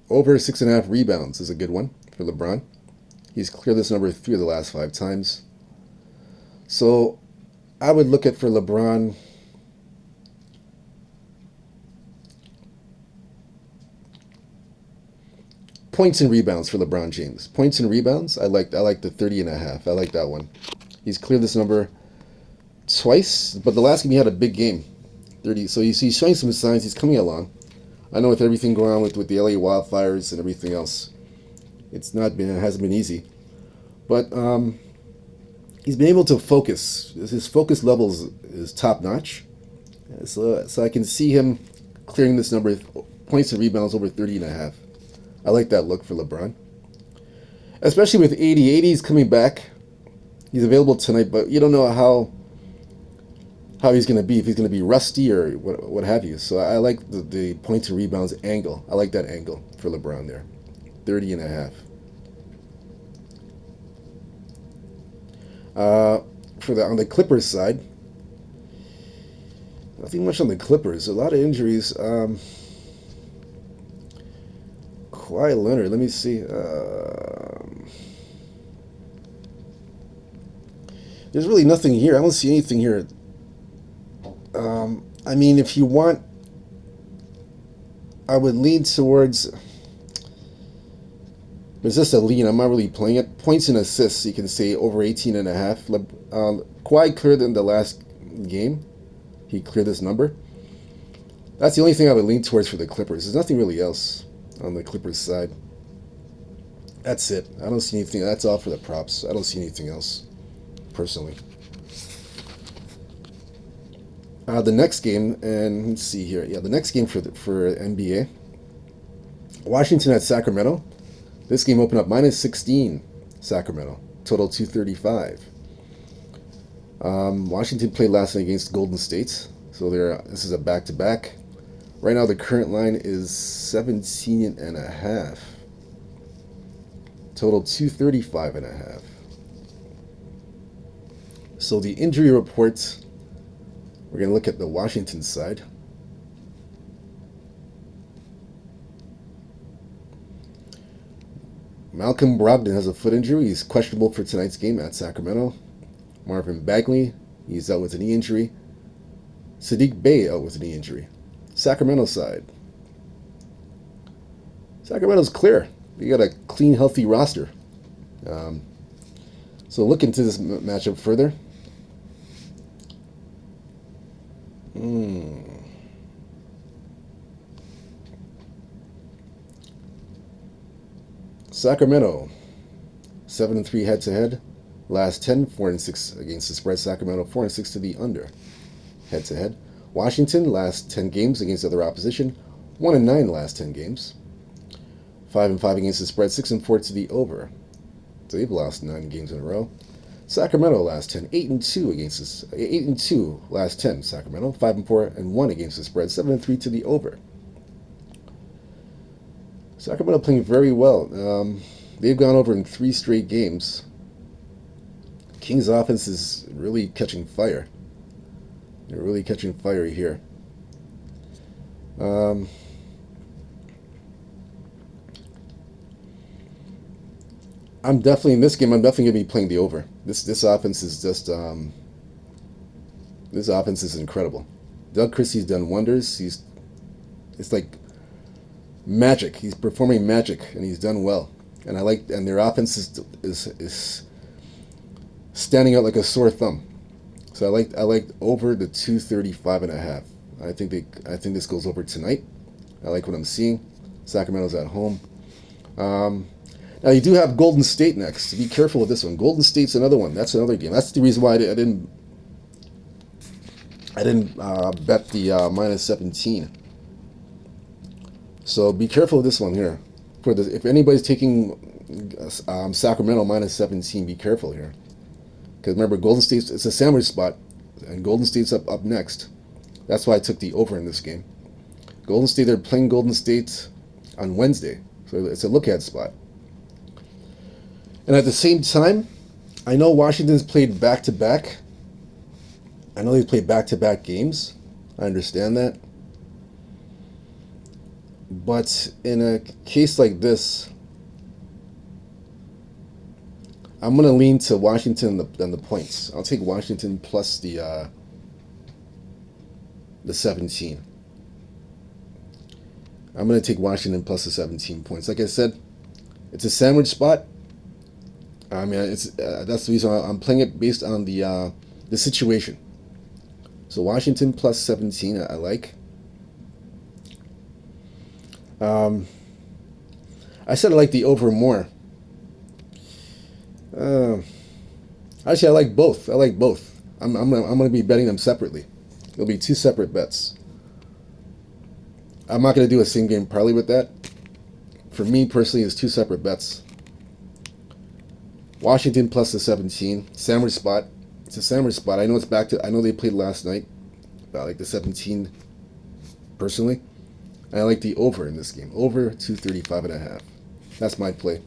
Over 6.5 rebounds is a good one for LeBron. He's cleared this number 3 of the last 5 times. So I would look at for LeBron. Points and rebounds for LeBron James. Points and rebounds. I like the 30.5. I like that one. He's cleared this number twice, but the last game he had a big game, 30. So he's showing some signs. He's coming along. I know with everything going on with the LA wildfires and everything else, it hasn't been easy, but he's been able to focus. His focus level is top notch. So I can see him clearing this number, points and rebounds over 30.5. I like that look for LeBron. Especially with 80. 80 is coming back. He's available tonight, but you don't know how he's going to be, if he's going to be rusty or what have you. So I like the points and rebounds angle. I like that angle for LeBron there. 30.5. On the Clippers side, nothing much on the Clippers. A lot of injuries. Kawhi Leonard. Let me see. There's really nothing here. I don't see anything here. I mean, if you want, I would lean towards. It's just a lean. I'm not really playing it. Points and assists, you can say over 18.5. Kawhi cleared in the last game. He cleared this number. That's the only thing I would lean towards for the Clippers. There's nothing really else on the Clippers side. That's it. I don't see anything. That's all for the props. I don't see anything else, personally. The next game, and let's see here. Yeah, the next game for NBA. Washington at Sacramento. This game opened up -16, Sacramento. Total 235. Washington played last night against Golden State. So this is a back-to-back. Right now the current line is 17.5. Total 235.5. So the injury report, we're going to look at the Washington side. Malcolm Brogdon has a foot injury. He's questionable for tonight's game at Sacramento. Marvin Bagley, he's out with a knee injury. Sadiq Bey out with a knee injury. Sacramento side. Sacramento's clear. They got a clean, healthy roster. So look into this matchup further. Sacramento, 7-3 head-to-head. Last 10, 4-6 against the spread. Sacramento, 4-6 to the under, head-to-head. Washington, last 10 games against other opposition, 1-9 last 10 games. 5-5 against the spread, 6-4 to the over. So they've lost 9 games in a row. Sacramento, last 10, 8-2 against this, 8-2 last 10. Sacramento, 5-4-1 against the spread, 7-3 to the over. Sacramento playing very well. They've gone over in 3 straight games. Kings' offense is really catching fire. They're really catching fire here. I'm definitely in this game. I'm definitely gonna be playing the over. This offense is just this offense is incredible. Doug Christie's done wonders. It's like magic. He's performing magic, and he's done well. And their offense is standing out like a sore thumb. So I like over the 235.5. I think this goes over tonight. I like what I'm seeing. Sacramento's at home. Now you do have Golden State next. Be careful with this one. Golden State's another one. That's another game. That's the reason why I didn't bet the -17. So be careful with this one here. If anybody's taking Sacramento -17, be careful here. Because remember, Golden State's it's a sandwich spot, and Golden State's up next. That's why I took the over in this game. Golden State, they're playing Golden State on Wednesday, so it's a look-ahead spot. And at the same time, I know Washington's played back-to-back. I know they've played back-to-back games. I understand that. But in a case like this, I'm going to lean to Washington and the points. I'll take Washington plus the 17. I'm going to take Washington plus the 17 points. Like I said, it's a sandwich spot. I mean, that's the reason I'm playing it based on the situation. So Washington plus 17, I like. I said I like the over more. Actually, I like both. I'm going to be betting them separately. It'll be 2 separate bets. I'm not going to do a same game parlay with that. For me personally, it's 2 separate bets. Washington plus the 17, sandwich spot. It's a sandwich spot. I know it's back to. I know they played last night. I like the 17 personally. And I like the over in this game. Over 235.5. That's my play.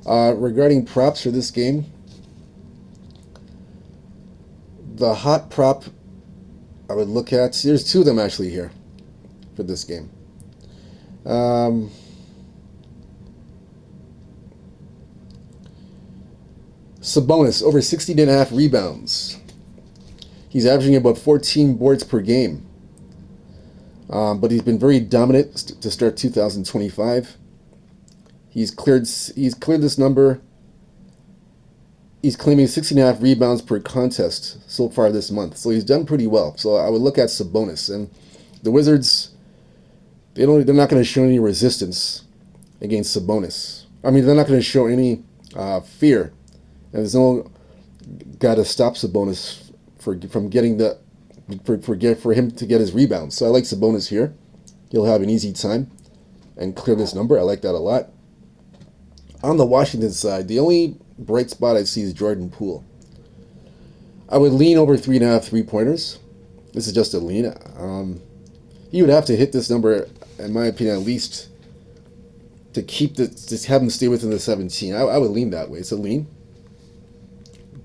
Regarding props for this game, the hot prop I would look at. There's 2 of them actually here for this game. Sabonis, over 16.5 rebounds. He's averaging about 14 boards per game. But he's been very dominant to start 2025. He's cleared this number. He's claiming 16.5 rebounds per contest so far this month. So he's done pretty well. So I would look at Sabonis. And the Wizards, they're not going to show any resistance against Sabonis. I mean, they're not going to show any fear. And there's no guy to stop Sabonis from getting for him to get his rebounds. So I like Sabonis here. He'll have an easy time and clear this number. I like that a lot. On the Washington side, the only bright spot I see is Jordan Poole. I would lean over 3.5 3-pointers. This is just a lean. He would have to hit this number, in my opinion, at least to just have him stay within the 17. I would lean that way. It's a lean.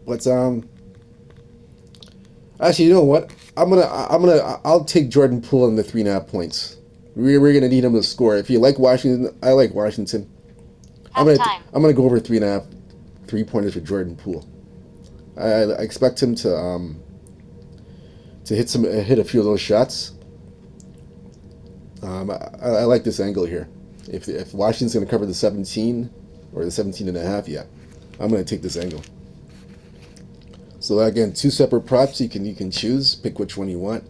But actually, you know what? I'll take Jordan Poole in the 3.5 points. We're gonna need him to score. If you like Washington, I like Washington. I'm gonna go over 3.5 3-pointers for Jordan Poole. I expect him to hit a few of those shots. I like this angle here. If Washington's gonna cover the 17 or the 17.5, yeah, I'm gonna take this angle. So again, 2 separate props. You can choose, pick which one you want.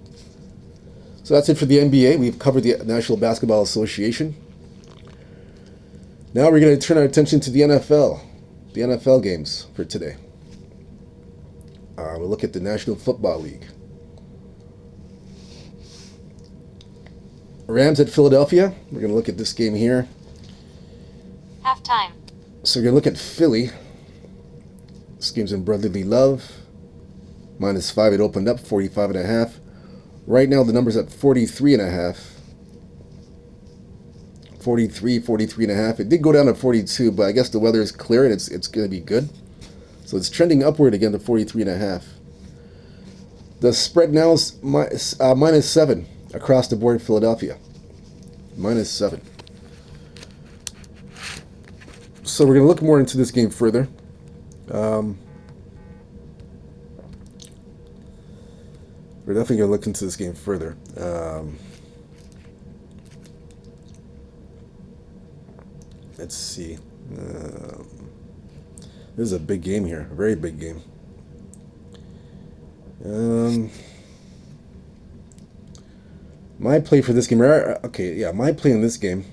So that's it for the NBA. We've covered the National Basketball Association. Now we're going to turn our attention to the NFL games for today. We'll look at the National Football League. Rams at Philadelphia. We're going to look at this game here. Halftime. So we're going to look at Philly. This game's in brotherly love. -5, it opened up, 45.5. Right now the number's at 43.5. 43.5. It did go down to 42, but I guess the weather is clear and it's going to be good. So it's trending upward again to 43.5. The spread now is -7 across the board. Philadelphia, -7. So we're going to look more into this game further. We're definitely going to look into this game further. Let's see. This is a big game here. A very big game. My play for this game. Okay, yeah, my play in this game.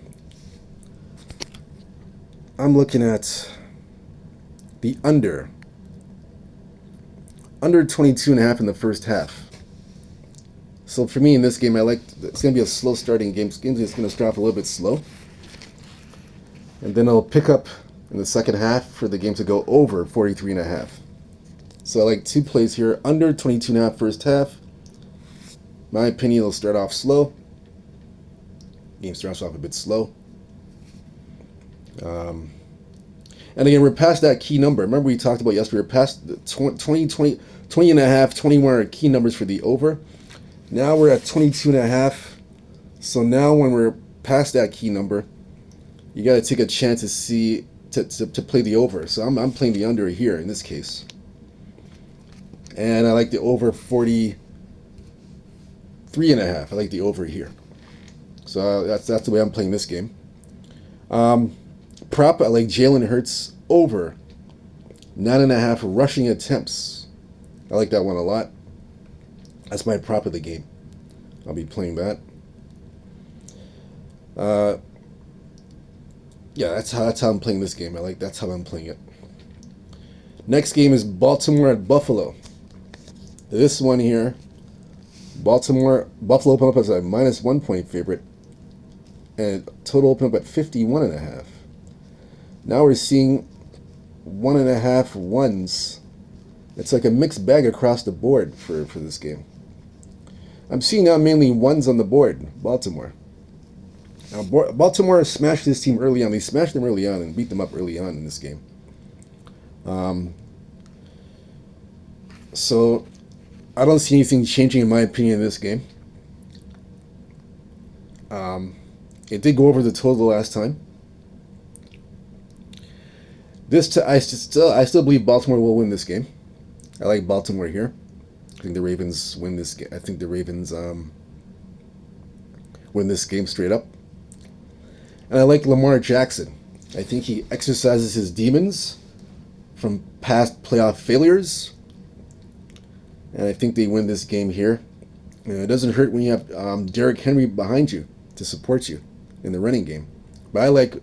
I'm looking at the under 22.5 in the first half. So for me in this game, it's going to be a slow starting game. This game is going to start off a little bit slow. And then I'll pick up in the second half for the game to go over 43.5. So I like 2 plays here. Under 22.5 first half. My opinion, it'll start off slow. Game starts off a bit slow. And again, we're past that key number. Remember we talked about yesterday, we're past the 20.5, 21 are key numbers for the over. Now we're at 22.5. So now when we're past that key number, you got to take a chance to play the over. So I'm playing the under here in this case. And I like the over 43.5. I like the over here. So that's the way I'm playing this game. Prop, I like Jalen Hurts over 9.5 rushing attempts. I like that one a lot. That's my prop of the game. I'll be playing that. Yeah, that's how I'm playing this game. That's how I'm playing it. Next game is Baltimore at Buffalo. This one here, Buffalo opened up as a -1 point favorite, and total opened up at 51.5. Now we're seeing 1.5 ones. It's like a mixed bag across the board for this game. I'm seeing now mainly ones on the board, Baltimore. Now, Baltimore smashed this team early on. They smashed them early on and beat them up early on in this game. So I don't see anything changing in my opinion in this game. It did go over the total last time. I still believe Baltimore will win this game. I like Baltimore here. I think the Ravens win this game. I think the Ravens win this game straight up. And I like Lamar Jackson. I think he exercises his demons from past playoff failures. And I think they win this game here. It doesn't hurt when you have Derrick Henry behind you to support you in the running game. But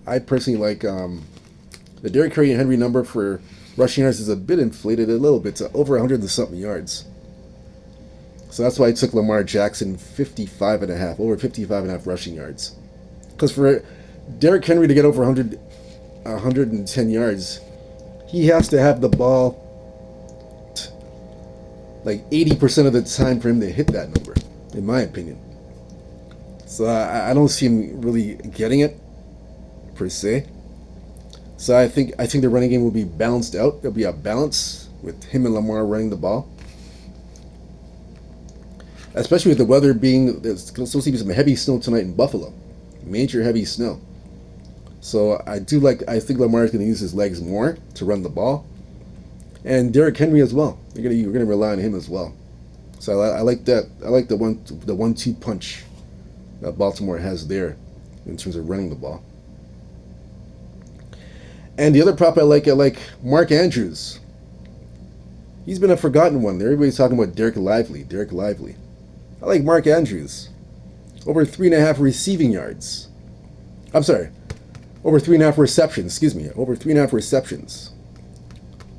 I personally like the Derrick Henry number for rushing yards is a bit inflated a little bit to over 100 and something yards. So that's why I took Lamar Jackson 55 and a half, over 55 and a half rushing yards. Because for Derrick Henry to get over 110 yards, he has to have the ball like 80% of the time for him to hit that number, in my opinion. So I don't see him really getting it, per se. So I think the running game will be balanced out. There'll be a balance with him and Lamar running the ball. Especially with the weather being, there's supposed to be some heavy snow tonight in Buffalo. Major heavy snow. So I think Lamar is going to use his legs more to run the ball. And Derrick Henry as well. You're gonna rely on him as well. So I like that. I like the 1-2 punch that Baltimore has there in terms of running the ball. And the other prop I like Mark Andrews. He's been a forgotten one. Everybody's talking about Derek Lively. I like Mark Andrews. Over 3.5 receiving yards. I'm sorry. Over 3.5 receptions. Excuse me. Over 3.5 receptions.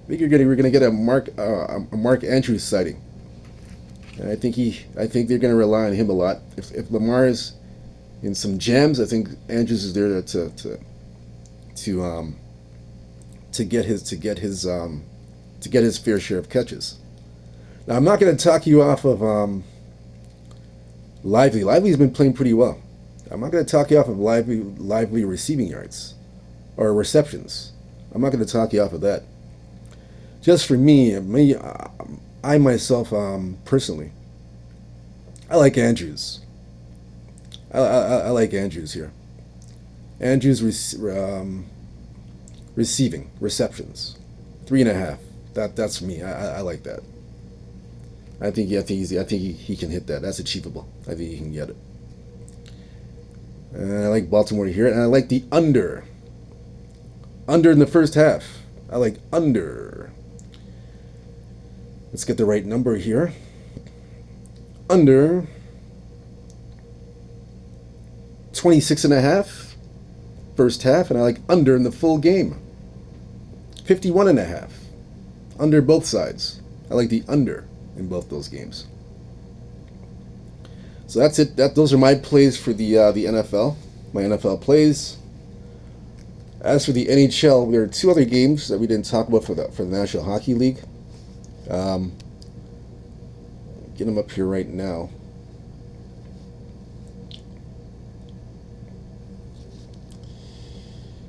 I think we're gonna get a Mark Andrews sighting. And I think they're gonna rely on him a lot. If Lamar is in some jams, I think Andrews is there to get his fair share of catches. Now I'm not gonna talk you off of Lively. Lively's been playing pretty well. I'm not gonna talk you off of Lively receiving yards or receptions. I'm not gonna talk you off of that. Just for me, I myself personally, I like Andrews. I like Andrews here. Andrews receiving receptions, 3.5. That's for me. I like that. I think he can hit that. That's achievable. I think he can get it. And I like Baltimore here, and I like the under. Under in the first half. I like under. Let's get the right number here. Under 26.5 first half, and I like under in the full game. 51.5. Under both sides. I like the under in both those games. So that's it. Those are my plays for the NFL. My NFL plays. As for the NHL, there are two other games that we didn't talk about for the National Hockey League. Get them up here right now.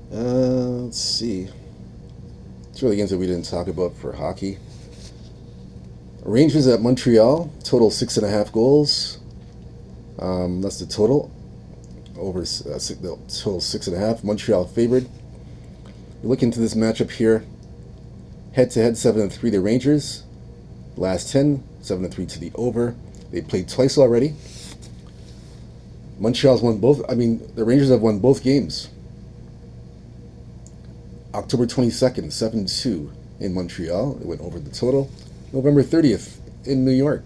Let's see. Two other games that we didn't talk about for hockey. Rangers at Montreal, total 6.5 goals. That's the total. Over the total 6.5. Montreal favored. We look into this matchup here. Head-to-head, 7-3 the Rangers. Last 10, 7-3 to the over. They played twice already. Montreal's won both. The Rangers have won both games. October 22nd, 7-2 in Montreal. It went over the total. November 30th in New York.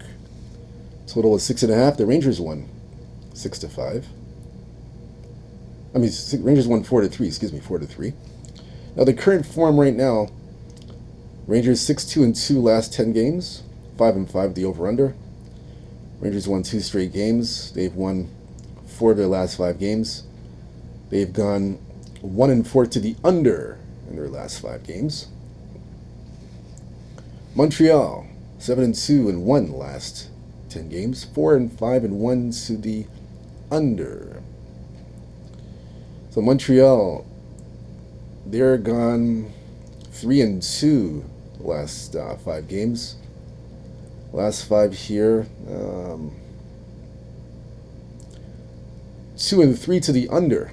Total was 6.5. The Rangers won 6-5. Rangers won 4-3. Excuse me, 4-3. Now the current form right now. Rangers 6-2-2 last 10 games, 5-5 the over/under. Rangers won 2 straight games. They've won 4 of their last 5 games. They've gone 1-4 to the under in their last 5 games. Montreal 7-2-1 last 10 games, 4-5-1 to the under. So Montreal, they're gone 3-2 last 5 games. Last 5 here, 2-3 to the under.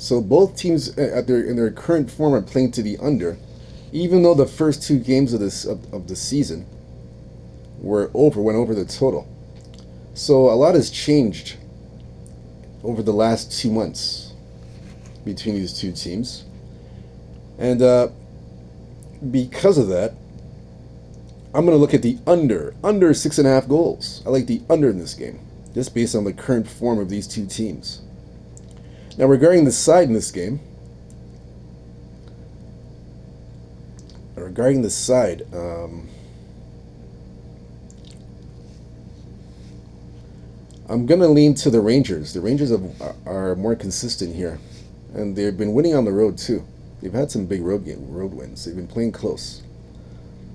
So both teams in their current form are playing to the under, even though the first two games of the season went over the total. So a lot has changed over the last 2 months between these two teams, and because of that, I'm going to look at the under 6.5 goals. I like the under in this game, just based on the current form of these two teams. Now, regarding the side in this game, I'm going to lean to the Rangers. The Rangers are more consistent here, and they've been winning on the road too. They've had some big road wins. They've been playing close.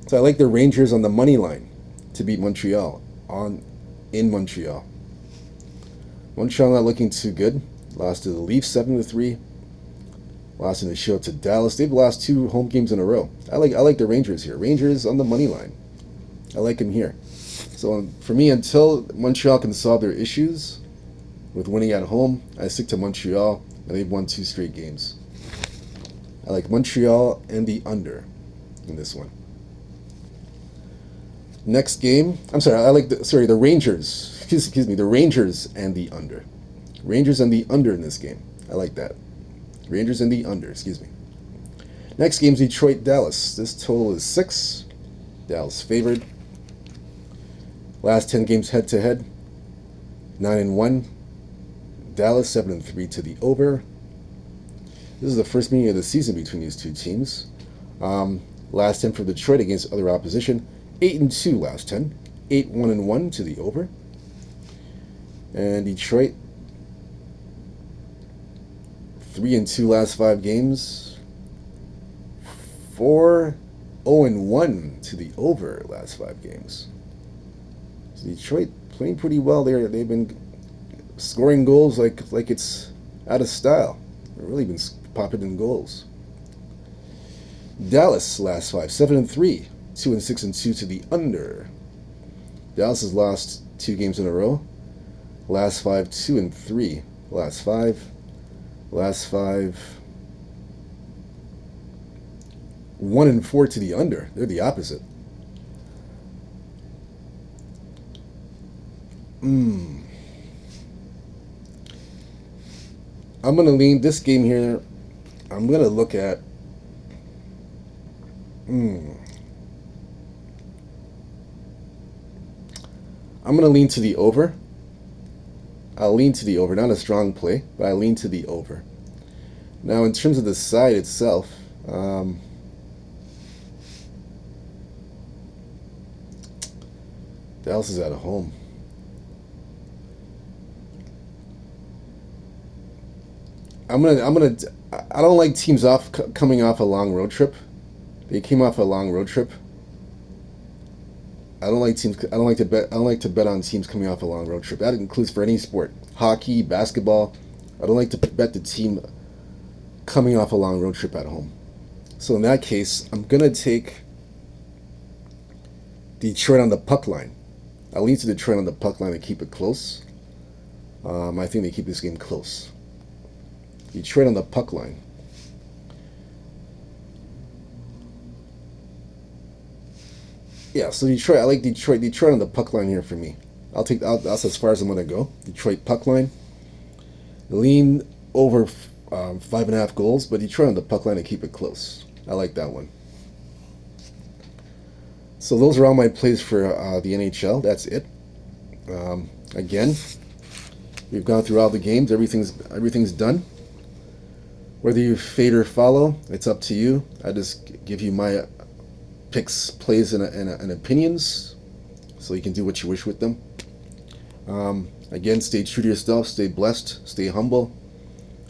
So I like the Rangers on the money line to beat Montreal in Montreal. Montreal not looking too good. Lost to the Leafs 7-3. Lost in the show to Dallas. They've lost 2 home games in a row. I like the Rangers here. Rangers on the money line. I like them here. So for me, until Montreal can solve their issues with winning at home, I stick to Montreal, and they've won 2 straight games. I like Montreal and the under in this one. Next game, I like the Rangers. Excuse me, the Rangers and the under. Rangers and the under in this game. I like that. Rangers and the under, excuse me. Next game's Detroit-Dallas. This total is 6. Dallas favored. Last 10 games head-to-head. 9-1. Dallas 7-3 to the over. This is the first meeting of the season between these two teams. Last 10 for Detroit against other opposition. 8-2 last 10. 8-1-1 to the over. And Detroit 3-2 last 5 games. 4-0-1 to the over last 5 games. So Detroit playing pretty well there. They've been scoring goals like it's out of style. They've really been popping in goals. Dallas last 5, 7-3, 2-6-2 to the under. Dallas has lost 2 games in a row. Last 5, 2-3. Last 5. 1-4 to the under. They're the opposite. I'm going to lean this game here. I'm going to look at I'm going to lean to the over. I'll lean to the over. Not a strong play, but I lean to the over. Now, in terms of the side itself, Dallas is at home. I don't like teams coming off a long road trip. They came off a long road trip. I don't like to bet on teams coming off a long road trip. That includes for any sport. Hockey, basketball. I don't like to bet the team coming off a long road trip at home. So in that case, I'm going to take Detroit on the puck line. I'll lean to Detroit on the puck line to keep it close. I think they keep this game close. Detroit on the puck line. Yeah, so Detroit. I like Detroit. Detroit on the puck line here for me. That's as far as I'm going to go. Detroit puck line. Lean over 5.5 goals, but Detroit on the puck line to keep it close. I like that one. So those are all my plays for the NHL. That's it. Again, we've gone through all the games. Everything's done. Whether you fade or follow, it's up to you. I just give you my picks, plays, and opinions, so you can do what you wish with them. Again, stay true to yourself, stay blessed, stay humble,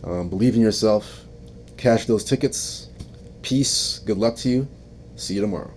believe in yourself, cash those tickets. Peace, good luck to you. See you tomorrow.